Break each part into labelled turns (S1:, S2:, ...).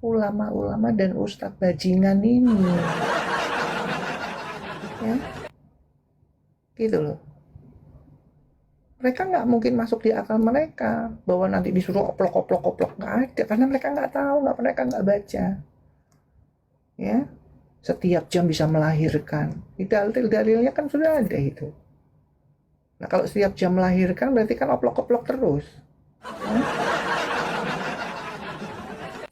S1: ulama-ulama dan ustadz bajingan ini. Ya, gitu loh. Mereka nggak mungkin masuk di akal mereka bahwa nanti disuruh oplok, nggak ada, karena mereka nggak tahu, mereka nggak baca. Ya, setiap jam bisa melahirkan. Dalilnya kan sudah ada itu. Nah, kalau setiap jam melahirkan berarti kan oplok terus.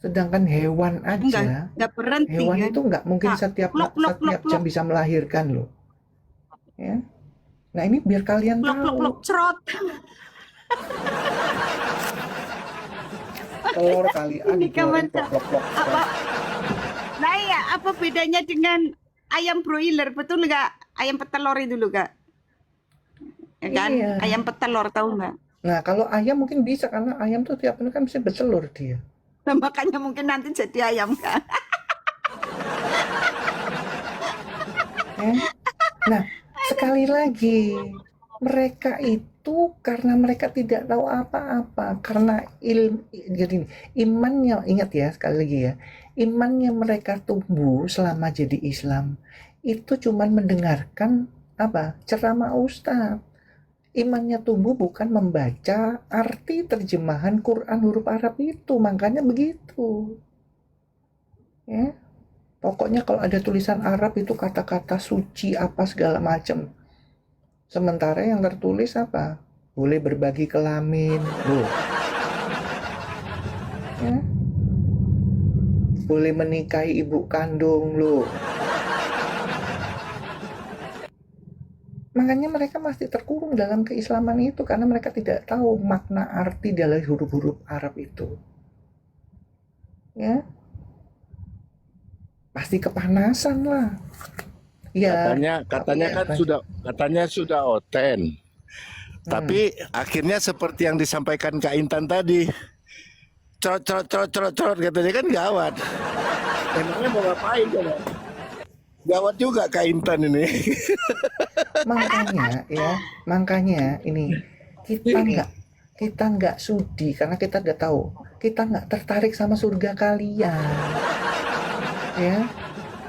S1: Sedangkan hewan aja,
S2: nggak berhenti
S1: hewan
S2: kan?
S1: itu nggak mungkin setiap jam bisa melahirkan loh. Ya. Nah, ini biar kalian tahu.
S2: Cerot.
S1: Telur kali digoreng plok.
S2: Nah ya, apa bedanya dengan ayam broiler? Betul nggak? Ayam petelur itu loh, Kak. Ya kan?
S1: Iya.
S2: Ayam petelur, tahu nggak?
S1: Nah, kalau ayam mungkin bisa, karena ayam tuh tiap hari kan bisa bertelur dia.
S2: Nah, makanya mungkin nanti jadi ayam, Kak.
S1: Nah, sekali lagi, mereka itu karena mereka tidak tahu apa-apa, karena jadi imannya, ingat ya sekali lagi ya, imannya mereka tumbuh selama jadi Islam itu cuman mendengarkan ceramah ustaz. Imannya tumbuh bukan membaca arti terjemahan Quran huruf Arab itu, makanya begitu. Ya. Pokoknya kalau ada tulisan Arab itu kata-kata suci apa segala macam. Sementara yang tertulis apa? Boleh berbagi kelamin, loh. Ya. Boleh menikahi ibu kandung, loh. Makanya mereka masih terkurung dalam keislaman itu karena mereka tidak tahu makna arti dari huruf-huruf Arab itu. Ya. Pasti kepanasan lah.
S3: Ya, katanya sudah oten. Tapi akhirnya seperti yang disampaikan Kak Intan tadi, cerot katanya kan gawat. Emangnya mau ngapain coba? Gawat juga Kak Intan ini.
S1: Makanya ini kita nggak sudi karena kita udah tahu kita nggak tertarik sama surga kalian. Ya,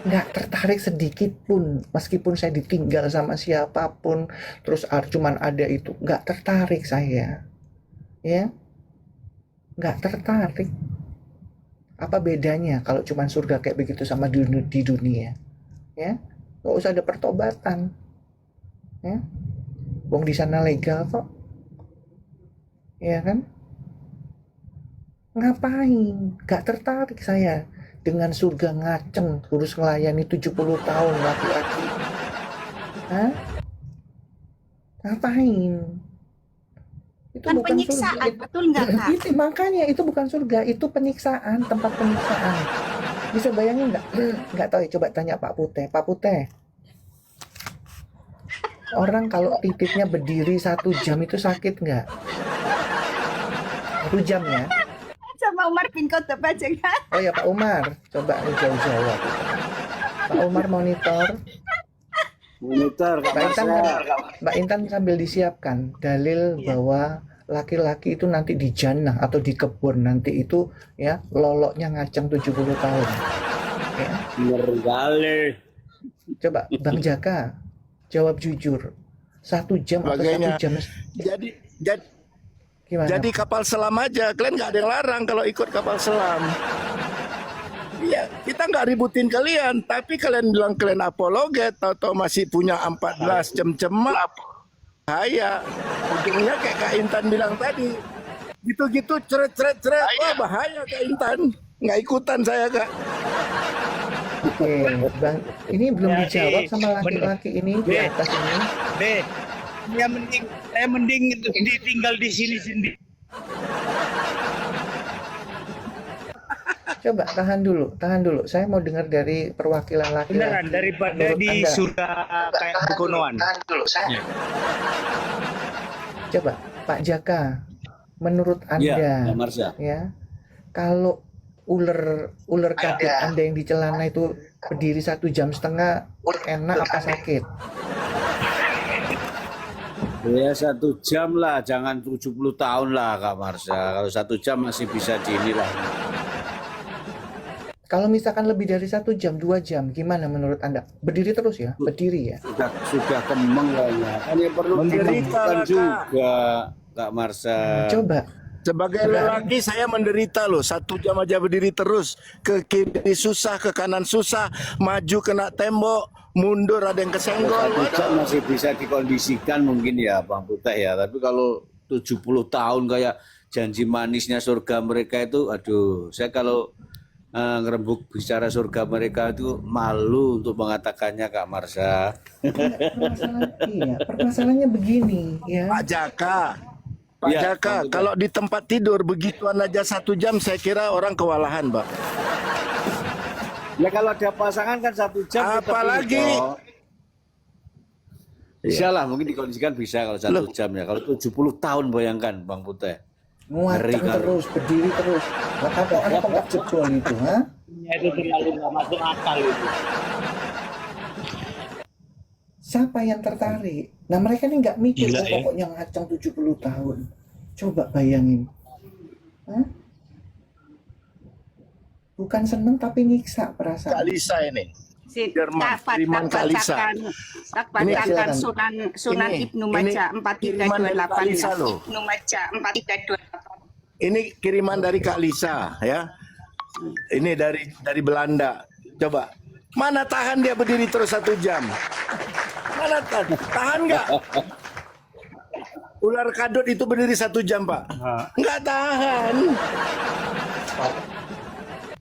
S1: nggak tertarik sedikit pun, meskipun saya ditinggal sama siapapun terus cuman ada itu, nggak tertarik saya. Ya, nggak tertarik. Apa bedanya kalau cuman surga kayak begitu sama di dunia? Ya, nggak usah ada pertobatan. Ya, wong di sana legal kok. Ya kan? Ngapain? Nggak tertarik saya dengan surga ngaceng harus melayani 70 tahun laki-laki. Hah? Ngapain? Itu
S2: kan
S1: bukan
S2: penyiksaan,
S1: surga.
S2: betul nggak, Kak?
S1: Itu makanya itu bukan surga, itu penyiksaan, tempat penyiksaan. Bisa bayangin nggak? Nggak tahu ya, coba tanya Pak Putih. Pak Putih, orang kalau titiknya berdiri 1 jam itu sakit nggak? 1 jam ya?
S2: Sama Umar bin Khattab aja, Kak.
S1: Oh ya Pak Umar, coba jauh-jauh. Pak Umar monitor. Mbak Intan sambil disiapkan dalil bahwa laki-laki itu nanti di jannah atau di kebun nanti itu ya loloknya ngaceng 70 tahun. Ya. Coba Bang Jaka jawab jujur. 1 jam atau 1 jam.
S3: Jadi kapal selam aja, kalian nggak ada yang larang kalau ikut kapal selam. Iya, kita nggak ributin kalian, tapi kalian bilang kalian apologet, atau masih punya 14 jam-jam bahaya. Ujungnya kayak Kak Intan bilang tadi, gitu-gitu ceret, wah bahaya Kak Intan, nggak ikutan saya Kak.
S1: Oke, Bang, ini belum dijawab sama laki-laki ini di atas ini.
S4: Ya mending ditinggal di sini sendiri.
S1: Coba tahan dulu. Saya mau dengar dari perwakilan laki-laki.
S4: Beneran daripada di surga kayak Bukonoan.
S1: Tahan dulu, saya. Coba Pak Jaka, menurut Anda, ya, kalau ular kaget Anda yang di celana itu berdiri 1,5 jam, enak apa sakit?
S5: Ya 1 jam lah, jangan 70 tahun lah Kak Marsha. Kalau 1 jam masih bisa diinilah.
S1: Kalau misalkan lebih dari 1 jam, 2 jam, gimana menurut Anda? Berdiri terus ya, berdiri ya.
S5: Sudah kemeng kayaknya. Kan yang perlu
S3: Menderita
S5: dilakukan
S3: lah, Kak.
S5: juga, Kak Marsha.
S1: Coba,
S3: Sebagai lelaki saya menderita loh, 1 jam aja berdiri terus, ke kiri susah, ke kanan susah, maju kena tembok, mundur ada yang kesenggol.
S5: 1 jam masih bisa dikondisikan mungkin ya Bang Putih ya. Tapi kalau 70 tahun kayak janji manisnya surga mereka itu, aduh, saya kalau ngerembuk bicara surga mereka itu malu untuk mengatakannya Kak Marsha.
S1: permasalahannya begini ya.
S3: Pak Jaka, Pak
S5: Ya,
S3: Jaka,
S5: Bang Putih.
S3: kalau di tempat tidur begituan aja 1 jam, saya kira orang kewalahan, Pak.
S5: Ya kalau ada pasangan kan 1 jam kita
S3: Apalagi-
S5: pilih, toh. Bisa lah, mungkin dikondisikan bisa kalau 1 jam ya. Kalau 70 tahun bayangkan Bang Putih. Ngeri
S1: Nguateng
S5: kali.
S1: terus, berdiri terus. Lah kata tempat jebol itu, ha?
S4: Itu terlalu nggak masuk akal itu.
S1: Siapa yang tertarik? Nah mereka ini nggak mikir,
S4: Gila, ya.
S1: pokoknya ngacang 70 tahun. Coba bayangin. Hah? Bukan seneng tapi nyiksa
S3: Kak
S1: perasaan.
S3: Lisa ini.
S2: Sid,
S3: Jerman, Kiriman Kak Lisa.
S2: tak
S1: Ini
S2: bacakan
S1: silakan.
S2: Sunan
S3: Ini-
S2: Ibnu
S3: ini
S2: Majah
S3: kiriman dari Kak
S2: 4328
S3: Lisa
S2: ya.
S3: loh.
S2: Ibnu Majah 4328.
S3: Ini kiriman dari Kak Lisa ya. Ini dari Belanda. Coba. Mana tahan dia berdiri terus 1 jam? Mana tahan nggak? Ular kadut itu berdiri 1 jam, Pak. Nggak tahan.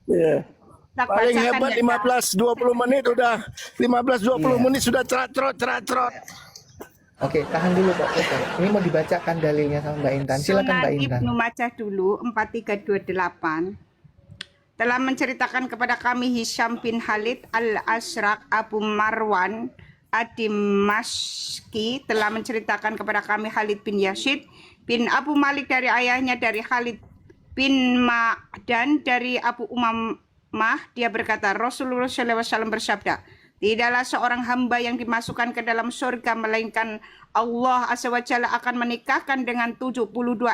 S3: Ya.
S2: Tak
S3: Paling
S2: bacakan
S3: hebat
S2: ya,
S3: 15-20 menit udah. 15-20
S1: Iya.
S3: menit sudah cerot.
S1: Oke, tahan dulu Pak. Oke. Ini mau dibacakan dalilnya sama Mbak Intan. Silakan
S2: Sunan
S1: Mbak Intan.
S2: Ibnu Majah dulu 4328 telah menceritakan kepada kami Hisham bin Khalid al-Ashraq Abu Marwan Ad-Dimashqi telah menceritakan kepada kami Khalid bin Yazid bin Abu Malik dari ayahnya dari Khalid bin Ma'dan dari Abu Umamah. Dia berkata Rasulullah SAW bersabda, tidaklah seorang hamba yang dimasukkan ke dalam surga melainkan Allah Azza wa Jalla akan menikahkan dengan 72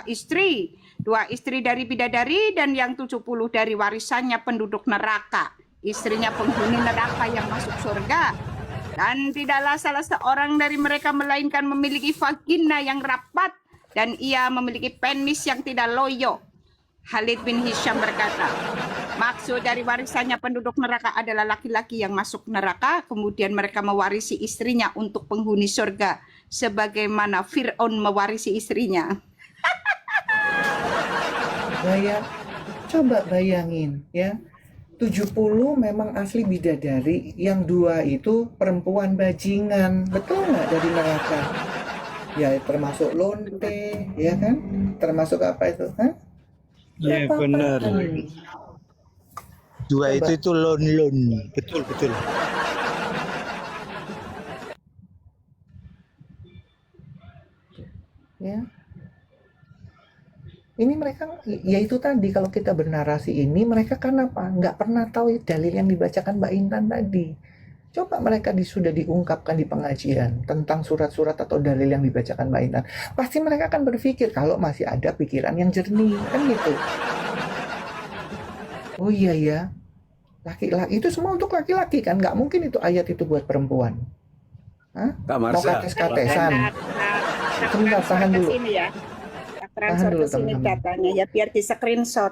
S2: istri. 2 istri dari bidadari dan yang 70 dari warisannya penduduk neraka. Istrinya penghuni neraka yang masuk surga. Dan tidaklah salah seorang dari mereka melainkan memiliki vagina yang rapat dan ia memiliki penis yang tidak loyo. Khalid bin Hisham berkata, maksud dari warisannya penduduk neraka adalah laki-laki yang masuk neraka, kemudian mereka mewarisi istrinya untuk penghuni surga, sebagaimana Fir'aun mewarisi istrinya.
S1: Coba bayangin ya. 70 memang asli bidadari, yang 2 itu perempuan bajingan. Betul nggak dari neraka? Ya termasuk lonte, ya kan? Termasuk apa itu? Hah?
S4: Iya
S1: Apa-apaan.
S4: benar. Dua
S1: Coba.
S4: itu lon. Betul.
S1: Ya. Ini mereka, ya itu tadi kalau kita bernarasi ini, mereka kan apa? Nggak pernah tahu dalil yang dibacakan Mbak Intan tadi. Coba mereka sudah diungkapkan di pengajian tentang surat-surat atau dalil yang dibacakan Mbak Intan. Pasti mereka akan berpikir kalau masih ada pikiran yang jernih, kan gitu. Oh iya ya, laki-laki itu semua untuk laki-laki kan? Nggak mungkin itu ayat itu buat perempuan. Hah?
S5: Kak
S1: Mau
S5: Marsha.
S1: kates-katesan. Sebentar, tahan dulu.
S2: Ya.
S1: Tahan dulu,
S2: Transfer ke sini
S1: teman-teman.
S2: datanya ya biar di screenshot.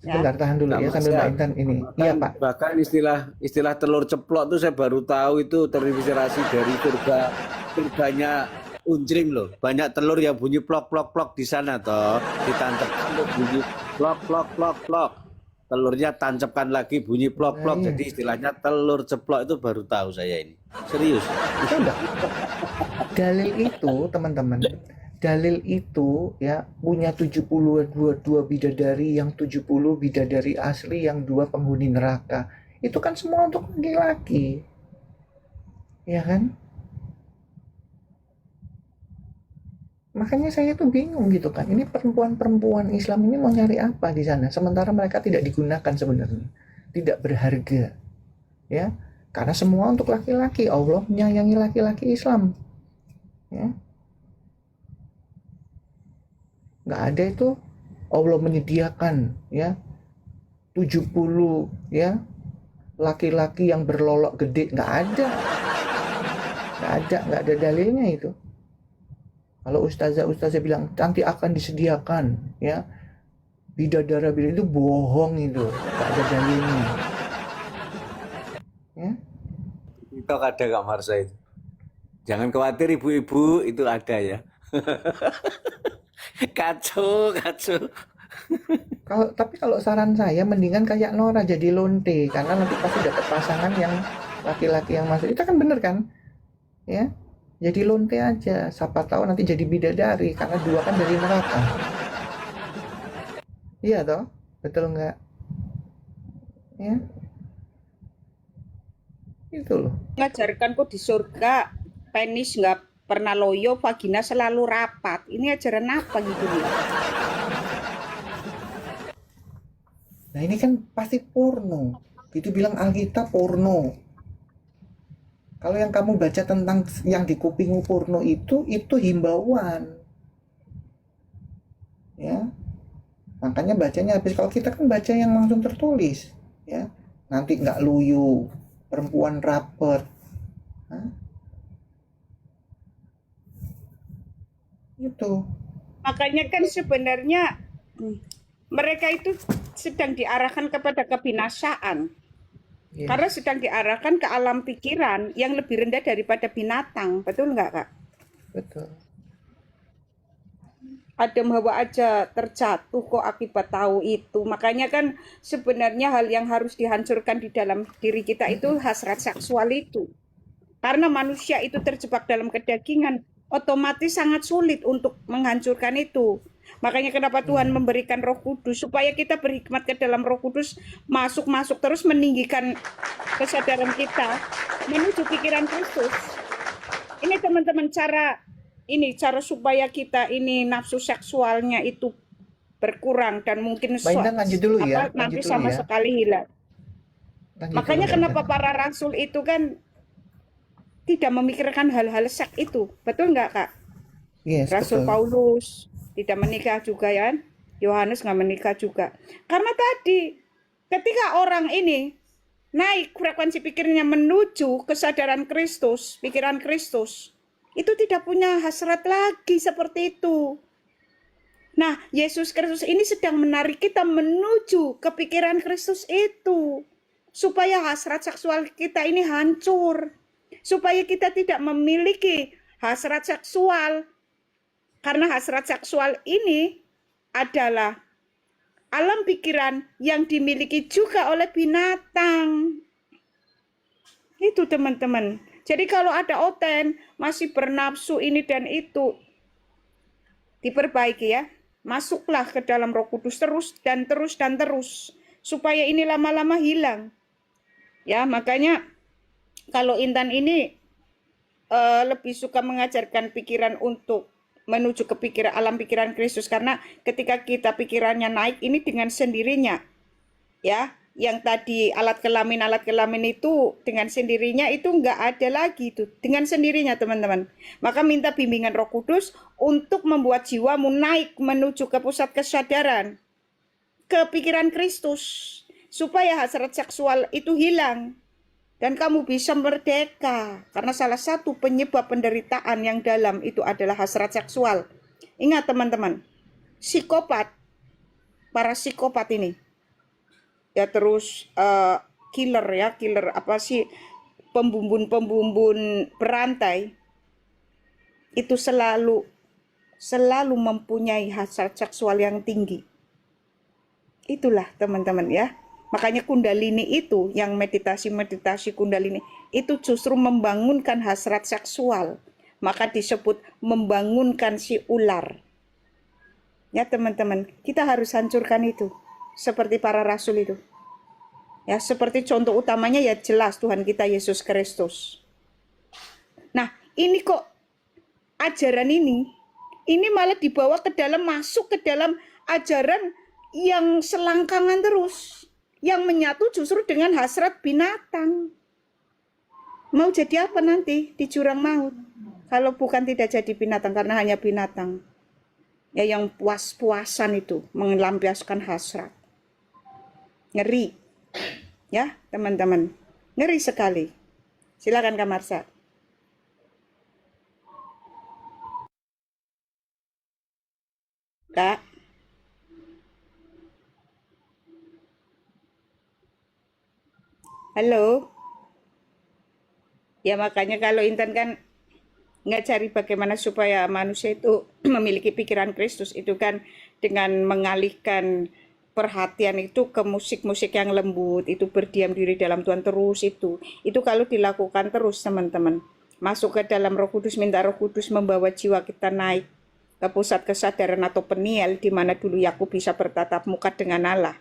S1: Sebentar, tahan dulu ya
S5: Kak
S1: sambil
S5: Marsha.
S1: Mbak Intan ini. Iya Pak.
S5: Bahkan istilah telur ceplok tuh saya baru tahu itu terinspirasi dari surganya Unjring loh. Banyak telur yang bunyi plok plok plok di sana toh. Ditancapkan tuh bunyi plok plok plok plok. Telurnya tancapkan lagi bunyi plok plok.
S1: Iya.
S5: Jadi istilahnya telur ceplok itu baru tahu saya ini. Serius.
S1: Coba. Dalil itu teman-teman, dalil itu ya punya 72 bidadari, yang 70 bidadari asli, yang 2 penghuni neraka. Itu kan semua untuk laki-laki. Ya kan? Makanya saya tuh bingung gitu kan. Ini perempuan-perempuan Islam ini mau nyari apa di sana? Sementara mereka tidak digunakan sebenarnya. Tidak berharga. Ya. Karena semua untuk laki-laki. Allah menyayangi laki-laki Islam. Ya. Nggak ada itu Allah menyediakan ya 70 ya laki-laki yang berlolok gede, nggak ada dalilnya itu. Kalau ustazah bilang nanti akan disediakan ya bidadara itu bohong, itu nggak ada dalilnya ya.
S5: Itu ada Kak Marsha itu. Jangan khawatir ibu-ibu, itu ada ya. Kacau.
S1: Tapi kalau saran saya mendingan kayak Nora jadi lonte, karena nanti pasti dapat pasangan yang laki-laki yang masuk. Itu kan bener kan? Ya. Jadi lonte aja, siapa tahu nanti jadi bidadari karena 2 kan dari neraka. Iya toh? Betul nggak? Ya. Itu loh.
S2: Mengajarkan kok di surga penis nggak pernah loyo, vagina selalu rapat. Ini ajaran apa gitu nih?
S1: Nah ini kan pasti porno. Itu bilang Alkitab porno. Kalau yang kamu baca tentang yang di kupingmu porno itu himbauan. Ya. Makanya bacanya habis. Kalau kita kan baca yang langsung tertulis, ya. Nanti nggak luyu, perempuan rapet. Hah? Itu.
S2: Makanya kan sebenarnya mereka itu sedang diarahkan kepada kebinasaan.
S1: Yes.
S2: Karena sedang diarahkan ke alam pikiran yang lebih rendah daripada binatang. Betul nggak, Kak?
S1: Betul.
S2: Adam Hawa aja terjatuh kok akibat tahu itu. Makanya kan sebenarnya hal yang harus dihancurkan di dalam diri kita itu hasrat seksual itu. Karena manusia itu terjebak dalam kedagingan, otomatis sangat sulit untuk menghancurkan itu. Makanya kenapa Tuhan memberikan Roh Kudus, supaya kita berhikmat ke dalam Roh Kudus, masuk terus meninggikan kesadaran kita menuju pikiran Kristus. Ini teman-teman cara supaya kita ini nafsu seksualnya itu berkurang dan mungkin
S1: lanjut dulu ya.
S2: nanti sama sekali hilang. Makanya kenapa para rasul itu kan tidak memikirkan hal-hal seks itu, betul nggak, Kak?
S1: Yes,
S2: Rasul
S1: betul.
S2: Paulus tidak menikah juga ya, Yohanes nggak menikah juga. Karena tadi ketika orang ini naik frekuensi pikirnya menuju kesadaran Kristus, pikiran Kristus, itu tidak punya hasrat lagi seperti itu. Nah, Yesus Kristus ini sedang menarik kita menuju ke pikiran Kristus itu, supaya hasrat seksual kita ini hancur, supaya kita tidak memiliki hasrat seksual. Karena hasrat seksual ini adalah alam pikiran yang dimiliki juga oleh binatang. Itu teman-teman. Jadi kalau ada oten masih bernafsu ini dan itu, diperbaiki ya. Masuklah ke dalam Roh Kudus terus. Supaya ini lama-lama hilang. Ya, makanya kalau Intan ini lebih suka mengajarkan pikiran untuk menuju ke alam pikiran Kristus, karena ketika kita pikirannya naik ini dengan sendirinya, ya, yang tadi alat kelamin itu dengan sendirinya itu nggak ada lagi itu, dengan sendirinya teman-teman. Maka minta bimbingan Roh Kudus untuk membuat jiwamu naik menuju ke pusat kesadaran, ke pikiran Kristus, supaya hasrat seksual itu hilang. Dan kamu bisa merdeka. Karena salah satu penyebab penderitaan yang dalam itu adalah hasrat seksual. Ingat teman-teman, para psikopat ini, ya terus killer apa sih, pembumbun berantai, itu selalu mempunyai hasrat seksual yang tinggi. Itulah teman-teman ya. Makanya kundalini itu, yang meditasi kundalini, itu justru membangunkan hasrat seksual. Maka disebut membangunkan si ular. Ya teman-teman, kita harus hancurkan itu. Seperti para rasul itu. Ya, seperti contoh utamanya ya jelas Tuhan kita Yesus Kristus. Nah, ini kok ajaran ini malah dibawa ke dalam, masuk ke dalam ajaran yang selangkangan terus. Yang menyatu justru dengan hasrat binatang. Mau jadi apa nanti di jurang maut? Kalau bukan tidak jadi binatang, karena hanya binatang. Ya yang puas-puasan itu, melampiaskan hasrat. Ngeri. Ya, teman-teman. Ngeri sekali. Silakan Kak Marsha. Kak. Halo. Ya makanya kalau Intan kan ngajari bagaimana supaya manusia itu memiliki pikiran Kristus itu kan dengan mengalihkan perhatian itu ke musik-musik yang lembut, itu berdiam diri dalam Tuhan terus itu kalau dilakukan terus teman-teman, masuk ke dalam Roh Kudus, minta Roh Kudus membawa jiwa kita naik ke pusat kesadaran atau Peniel di mana dulu Yakub bisa bertatap muka dengan Allah.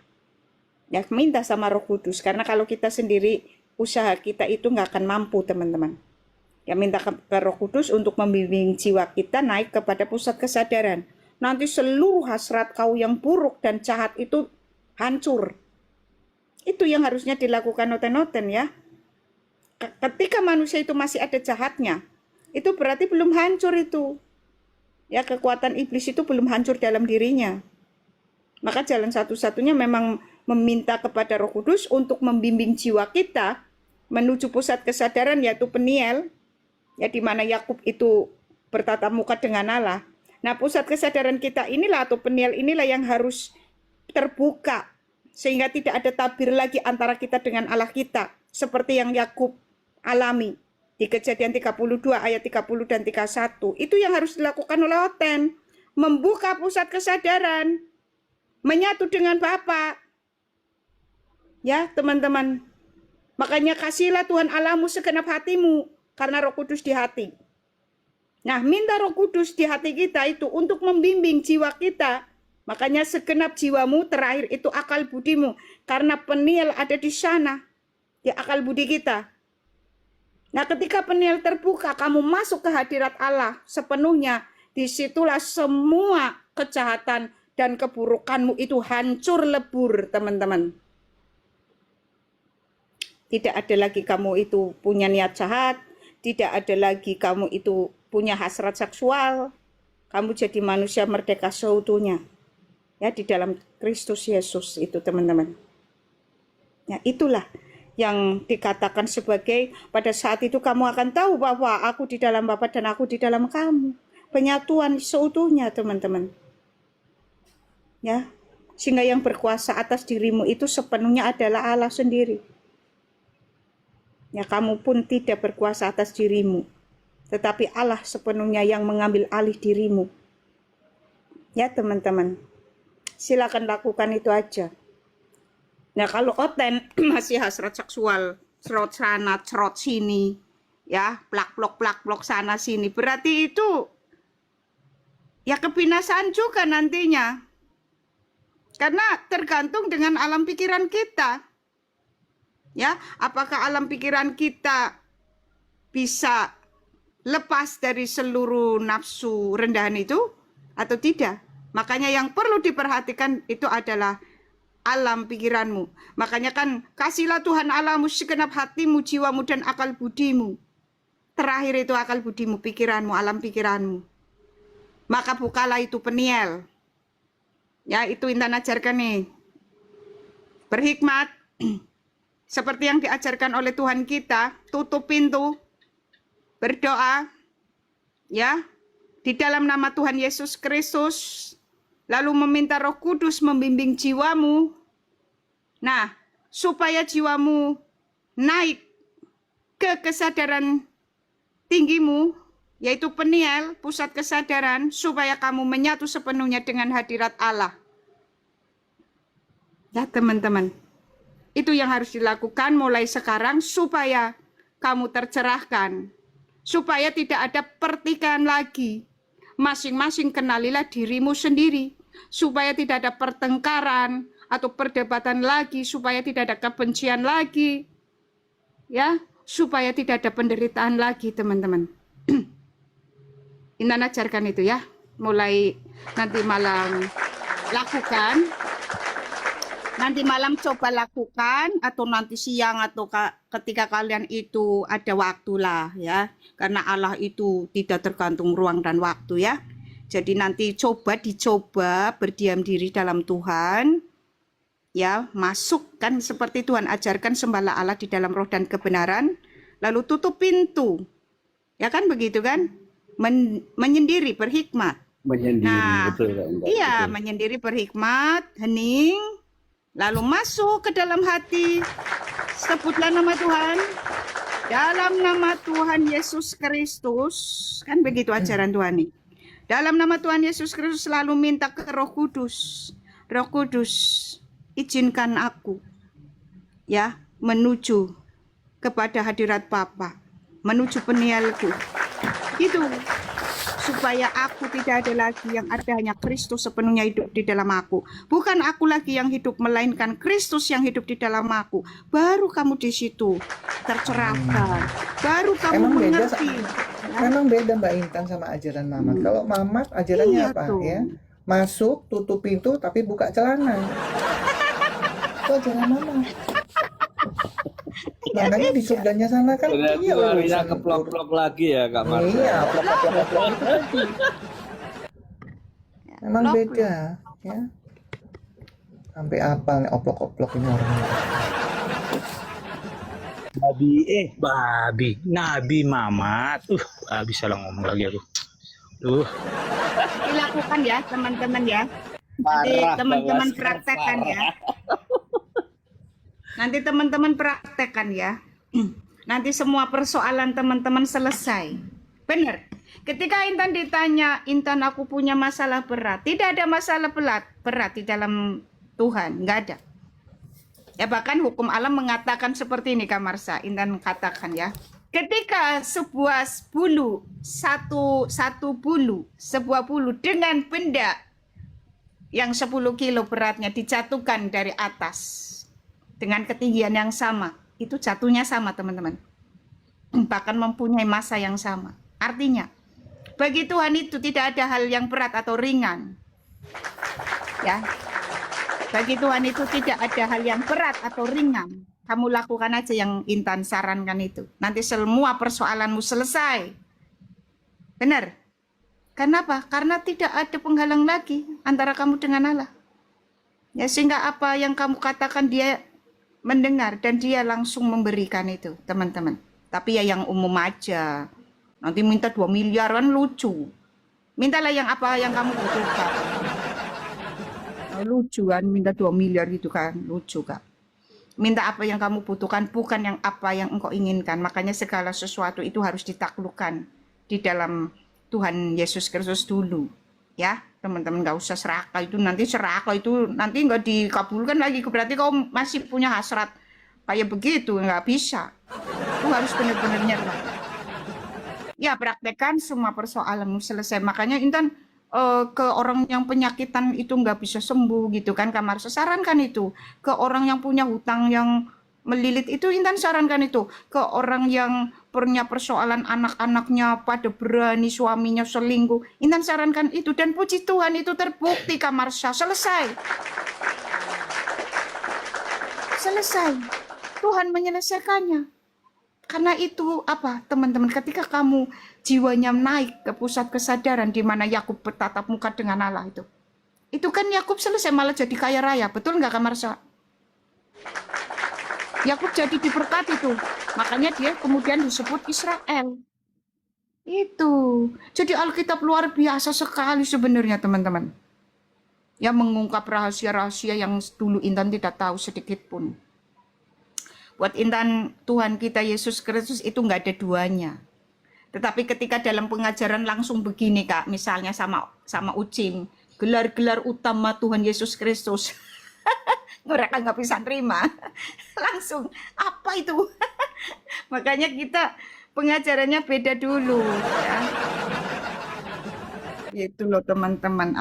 S2: Ya minta sama Roh Kudus, karena kalau kita sendiri usaha kita itu nggak akan mampu teman-teman. Ya minta ke Roh Kudus untuk membimbing jiwa kita naik kepada pusat kesadaran. Nanti seluruh hasrat kau yang buruk dan jahat itu hancur. Itu yang harusnya dilakukan noten-noten ya. Ketika manusia itu masih ada jahatnya, itu berarti belum hancur itu. Ya kekuatan iblis itu belum hancur dalam dirinya. Maka jalan satu-satunya memang meminta kepada Roh Kudus untuk membimbing jiwa kita menuju pusat kesadaran yaitu Peniel, ya di mana Yakub itu bertatap muka dengan Allah. Nah, pusat kesadaran kita inilah atau Peniel inilah yang harus terbuka sehingga tidak ada tabir lagi antara kita dengan Allah kita seperti yang Yakub alami di Kejadian 32 ayat 30 dan 31. Itu yang harus dilakukan oleh Oten, membuka pusat kesadaran, menyatu dengan Bapa. Ya, teman-teman. Makanya kasihlah Tuhan Allahmu segenap hatimu, karena Roh Kudus di hati. Nah, minta Roh Kudus di hati kita itu untuk membimbing jiwa kita. Makanya segenap jiwamu, terakhir itu akal budimu. Karena Peniel ada di sana, di akal budi kita. Nah, ketika Peniel terbuka, kamu masuk ke hadirat Allah sepenuhnya. Disitulah semua kejahatan dan keburukanmu itu hancur lebur, teman-teman. Tidak ada lagi kamu itu punya niat jahat, tidak ada lagi kamu itu punya hasrat seksual. Kamu jadi manusia merdeka seutuhnya. Ya, di dalam Kristus Yesus itu, teman-teman. Ya, itulah yang dikatakan sebagai pada saat itu kamu akan tahu bahwa aku di dalam Bapa dan aku di dalam kamu. Penyatuan seutuhnya, teman-teman. Ya, sehingga yang berkuasa atas dirimu itu sepenuhnya adalah Allah sendiri. Ya, kamu pun tidak berkuasa atas dirimu, tetapi Allah sepenuhnya yang mengambil alih dirimu. Ya, teman-teman, silakan lakukan itu aja. Nah, kalau Oten masih hasrat seksual, cerot sana, cerot sini, ya, plak-plok sana sini, berarti itu ya kebinasaan juga nantinya. Karena tergantung dengan alam pikiran kita. Ya, apakah alam pikiran kita bisa lepas dari seluruh nafsu rendahan itu atau tidak? Makanya yang perlu diperhatikan itu adalah alam pikiranmu. Makanya kan kasihlah Tuhan Allahmu segenap hatimu, jiwamu dan akal budimu. Terakhir itu akal budimu, pikiranmu, alam pikiranmu. Maka bukalah itu Peniel. Ya, itu Intan ajarkan nih. Berhikmat. Seperti yang diajarkan oleh Tuhan kita, tutup pintu, berdoa, ya, di dalam nama Tuhan Yesus Kristus, lalu meminta Roh Kudus membimbing jiwamu. Nah, supaya jiwamu naik ke kesadaran tinggimu, yaitu Peniel, pusat kesadaran, supaya kamu menyatu sepenuhnya dengan hadirat Allah. Ya, teman-teman. Itu yang harus dilakukan mulai sekarang supaya kamu tercerahkan. Supaya tidak ada pertikaian lagi. Masing-masing kenalilah dirimu sendiri. Supaya tidak ada pertengkaran atau perdebatan lagi. Supaya tidak ada kebencian lagi. Ya, supaya tidak ada penderitaan lagi, teman-teman. Intan ajarkan itu ya. Mulai nanti malam lakukan. Nanti malam coba lakukan atau nanti siang atau ketika kalian itu ada waktu lah ya. Karena Allah itu tidak tergantung ruang dan waktu ya. Jadi nanti dicoba berdiam diri dalam Tuhan. ya, masuk kan seperti Tuhan ajarkan, sembahlah Allah di dalam roh dan kebenaran, lalu tutup pintu. Ya kan begitu kan? Menyendiri, berhikmat.
S5: Menyendiri,
S2: Nah,
S5: betul Kak Intan,
S2: iya,
S5: betul.
S2: menyendiri, berhikmat, hening, lalu masuk ke dalam hati. Sebutlah nama Tuhan. Dalam nama Tuhan Yesus Kristus, kan begitu ajaran Tuhan nih. Dalam nama Tuhan Yesus Kristus selalu minta ke Roh Kudus. Roh Kudus, izinkan aku ya menuju kepada hadirat Bapa, menuju penialku. Itu supaya aku tidak ada lagi, yang ada hanya Kristus sepenuhnya hidup di dalam aku. Bukan aku lagi yang hidup, melainkan Kristus yang hidup di dalam aku. Baru kamu di situ tercerahkan. Baru kamu
S1: Emang beda,
S2: mengerti.
S1: memang beda Mbak Intan sama ajaran Mamat. Kalau Mamat ajarannya
S2: Iya
S1: apa
S2: tuh.
S1: ya? Masuk, tutup pintu, tapi buka celana. Itu ajaran Mamat. Makanya di surganya sana kan
S5: Berarti
S1: iya
S5: larinya
S1: urusan
S5: ke plok-plok lagi ya Kak Marsha.
S1: iya, plok-plok itu tadi. Memang
S2: Plok-plok.
S1: beda ya. Sampai apa nih oplok-oplok ini orangnya.
S4: Nabi Mamat. Babi salah ngomong lagi aku.
S2: Dilakukan ya teman-teman ya. Nanti
S5: Parah,
S2: teman-teman
S5: Bang,
S2: praktekkan
S5: parah.
S2: ya. Nanti teman-teman praktekkan ya. Nanti semua persoalan teman-teman selesai. Benar. Ketika Intan ditanya, Intan aku punya masalah berat. Tidak ada masalah berat di dalam Tuhan. Nggak ada. Ya bahkan hukum alam mengatakan seperti ini Kak Marsha. Intan katakan ya. Ketika sebuah bulu, sebuah bulu dengan benda yang 10 kilo beratnya dijatuhkan dari atas dengan ketinggian yang sama, itu jatuhnya sama teman-teman. Bahkan mempunyai massa yang sama. Artinya, bagi Tuhan itu tidak ada hal yang berat atau ringan. Ya. Bagi Tuhan itu tidak ada hal yang berat atau ringan. Kamu lakukan aja yang Intan sarankan itu. Nanti semua persoalanmu selesai. Benar? Kenapa? Karena tidak ada penghalang lagi antara kamu dengan Allah. Ya, sehingga apa yang kamu katakan dia mendengar dan dia langsung memberikan itu, teman-teman. Tapi ya yang umum aja. Nanti minta 2 miliar kan lucu. Mintalah yang apa yang kamu butuhkan. Lucu kan, minta 2 miliar gitu kan, lucu Kak. Minta apa yang kamu butuhkan, bukan yang apa yang engkau inginkan. Makanya segala sesuatu itu harus ditaklukkan di dalam Tuhan Yesus Kristus dulu. Ya, teman-teman nggak usah serakah itu, nanti serakah itu nanti nggak dikabulkan lagi. Berarti kau masih punya hasrat kayak begitu, nggak bisa. Itu harus benar-benar nyerah. Ya, praktekkan semua persoalanmu selesai. Makanya Intan ke orang yang penyakitan itu nggak bisa sembuh gitu kan, Kak Marsha sarankan itu. Ke orang yang punya hutang yang melilit itu Intan sarankan itu. Ke orang yang punya persoalan anak-anaknya pada berani suaminya selingkuh, Intan sarankan itu. Dan puji Tuhan itu terbukti Kak Marsha, selesai. Selesai. Tuhan menyelesaikannya. Karena itu apa teman-teman, ketika kamu jiwanya naik ke pusat kesadaran di mana Yakub bertatap muka dengan Allah itu kan Yakub selesai malah jadi kaya raya, betul nggak Kak Marsha? Yakub jadi diberkati tuh, makanya dia kemudian disebut Israel. Itu jadi Alkitab luar biasa sekali sebenarnya teman-teman, yang mengungkap rahasia-rahasia yang dulu Intan tidak tahu sedikit pun. Buat Intan, Tuhan kita Yesus Kristus itu nggak ada duanya. Tetapi ketika dalam pengajaran langsung begini Kak, misalnya sama Ucim, gelar-gelar utama Tuhan Yesus Kristus, mereka nggak bisa terima. Langsung, apa itu? Makanya kita pengajarannya beda dulu. Ya. Itu loh teman-teman.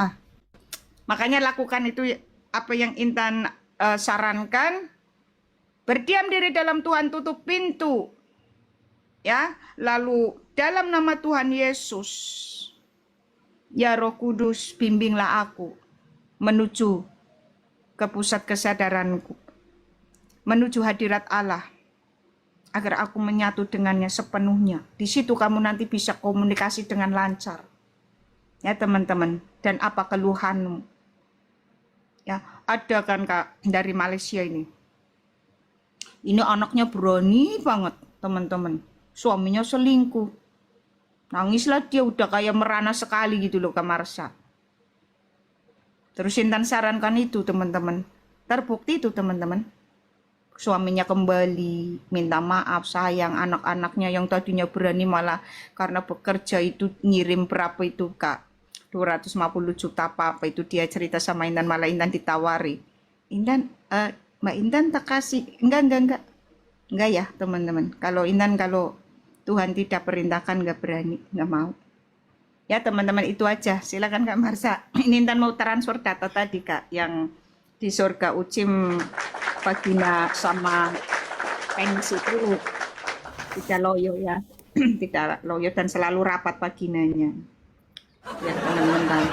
S2: Makanya lakukan itu apa yang Intan sarankan. Berdiam diri dalam Tuhan, tutup pintu. Ya, lalu dalam nama Tuhan Yesus, ya Roh Kudus, bimbinglah aku menuju ke pusat kesadaranku, menuju hadirat Allah, agar aku menyatu dengannya sepenuhnya. Di situ kamu nanti bisa komunikasi dengan lancar. Ya teman-teman, dan apa keluhanmu? Ya, ada kan Kak dari Malaysia ini. Ini anaknya berani banget, teman-teman. Suaminya selingkuh. Nangislah dia, udah kayak merana sekali gitu loh Kak Marsha. Terus Intan sarankan itu teman-teman. Terbukti itu teman-teman. Suaminya kembali, minta maaf, sayang anak-anaknya yang tadinya berani malah karena bekerja itu ngirim berapa itu Kak. 250 juta apa itu dia cerita sama Intan, malah Intan ditawari. Intan, Mbak Intan tak kasih. Enggak ya teman-teman. Kalau Intan, kalau Tuhan tidak perintahkan nggak berani, nggak mau. Ya teman-teman, itu aja. Silakan Kak Marsha. Ini Intan mau transfer data tadi Kak, yang di surga Ucim Vagina sama penis itu tidak loyo ya. Tidak loyo dan selalu rapat vaginanya. Ya teman-teman.